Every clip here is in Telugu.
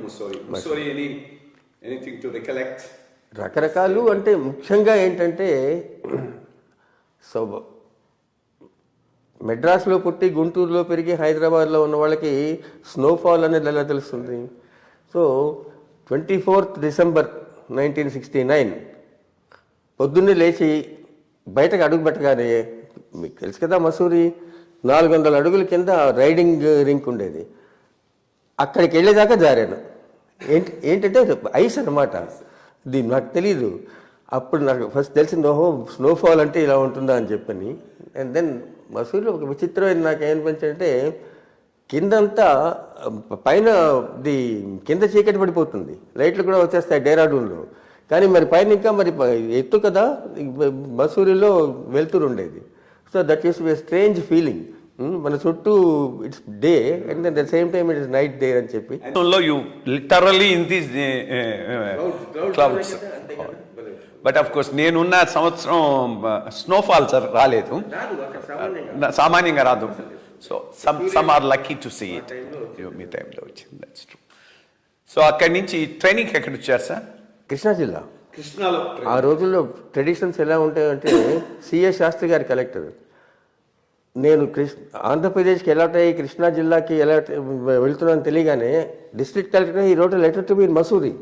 Mussoorie, anything to recollect? రకరకాలు అంటే ముఖ్యంగా ఏంటంటే సో మెడ్రాస్లో పుట్టి గుంటూరులో పెరిగి హైదరాబాద్లో ఉన్న వాళ్ళకి స్నోఫాల్ అనేది ఎలా తెలుస్తుంది? సో 24th December 1969 పొద్దున్నే లేచి బయటకు అడుగు పెట్టగానే, మీకు తెలుసు కదా మసూరి 400 అడుగుల కింద రైడింగ్ రింక్ ఉండేది, అక్కడికి వెళ్ళేదాకా జారాను. ఏంటంటే ఐస్ అనమాట, ఇది నాకు తెలీదు. అప్పుడు నాకు ఫస్ట్ తెలిసింది, ఓహో స్నోఫాల్ అంటే ఇలా ఉంటుందా అని చెప్పని. అండ్ దెన్ మసూరిలో ఒక విచిత్రమైన నాకు ఏమనిపించంటే, కిందంతా పైన కింద చీకటి పడిపోతుంది, లైట్లు కూడా వచ్చేస్తాయి డెహ్రాడూన్లో, కానీ మరి పైన ఇంకా మరి ఎత్తు కదా, మసూరిలో వెళ్తురు ఉండేది. So that is be strange feeling. మన చుట్టూ it's day and then the same time it is night day అని చెప్పి. You literally in this clouds. But of course నేనున్న సంవత్సరం స్నోఫాల్ రాలేదు, సామాన్యంగా రాదు. So some are lucky to see it. మీ టైంలో వచ్చింది, దట్స్ ట్రూ. సో అక్కడి నుంచి ట్రైనింగ్ ఎక్కడ వచ్చారు సార్? కృష్ణా జిల్లా. కృష్ణాలో ఆ రోజుల్లో ట్రెడిషన్స్ ఎలా ఉంటాయంటే, సిఏ శాస్త్రి గారి కలెక్టర్, నేను ఆంధ్రప్రదేశ్కి ఎలాట్ అయ్యి కృష్ణా జిల్లాకి ఎలా వెళ్తున్నాను తెలియగానే డిస్ట్రిక్ట్ కలెక్టర్ ఈ wrote letter to me Mussoorie.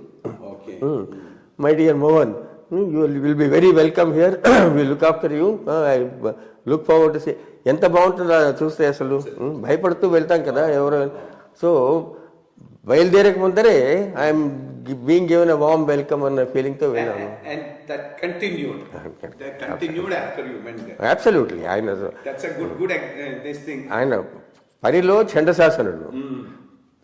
My dear Mohan, you will be very welcome here, will look after you, I look forward to see. ఎంత బాగుంటుందో చూస్తే, అసలు భయపడుతూ వెళ్తాం కదా ఎవరు. సో బయలుదేరక ముందరే I'm being given a warm welcome అన్న ఫీలింగ్తో వెళ్ళాను. అబ్సల్యూట్లీ. ఆయన పనిలో చండశాసనుడు,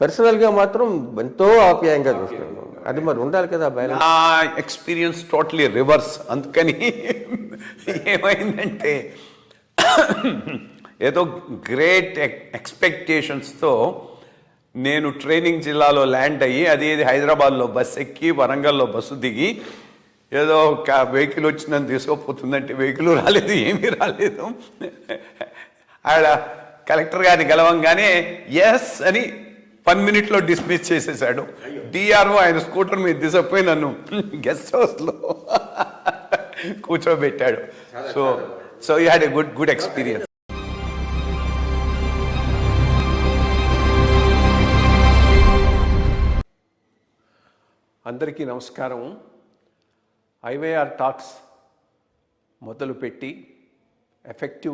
పర్సనల్గా మాత్రం ఎంతో ఆప్యాయంగా చూస్తున్నాను. అది మరి ఉండాలి కదా. నా ఎక్స్పీరియన్స్ టోటలీ రివర్స్. అందుకని ఏమైందంటే, ఏదో గ్రేట్ ఎక్స్పెక్టేషన్స్తో నేను ట్రైనింగ్ జిల్లాలో ల్యాండ్ అయ్యి, అది హైదరాబాద్లో బస్ ఎక్కి వరంగల్లో బస్సు దిగి, ఏదో వెహికల్ వచ్చి నన్ను తీసుకుపోతుందంటే వెహికల్ రాలేదు, ఏమీ రాలేదు. ఆడ కలెక్టర్ గారిని గెలవంగానే ఎస్ అని 1 minute డిస్మిస్ చేసేసాడు. డిఆర్ఓ ఆయన స్కూటర్ మీద తీసుకుపోయి నన్ను గెస్ట్ హౌస్లో కూర్చోబెట్టాడు. So you had a good experience. అందరికీ నమస్కారం. ఐవైఆర్ టాక్స్ మొదలుపెట్టి ఎఫెక్టివ్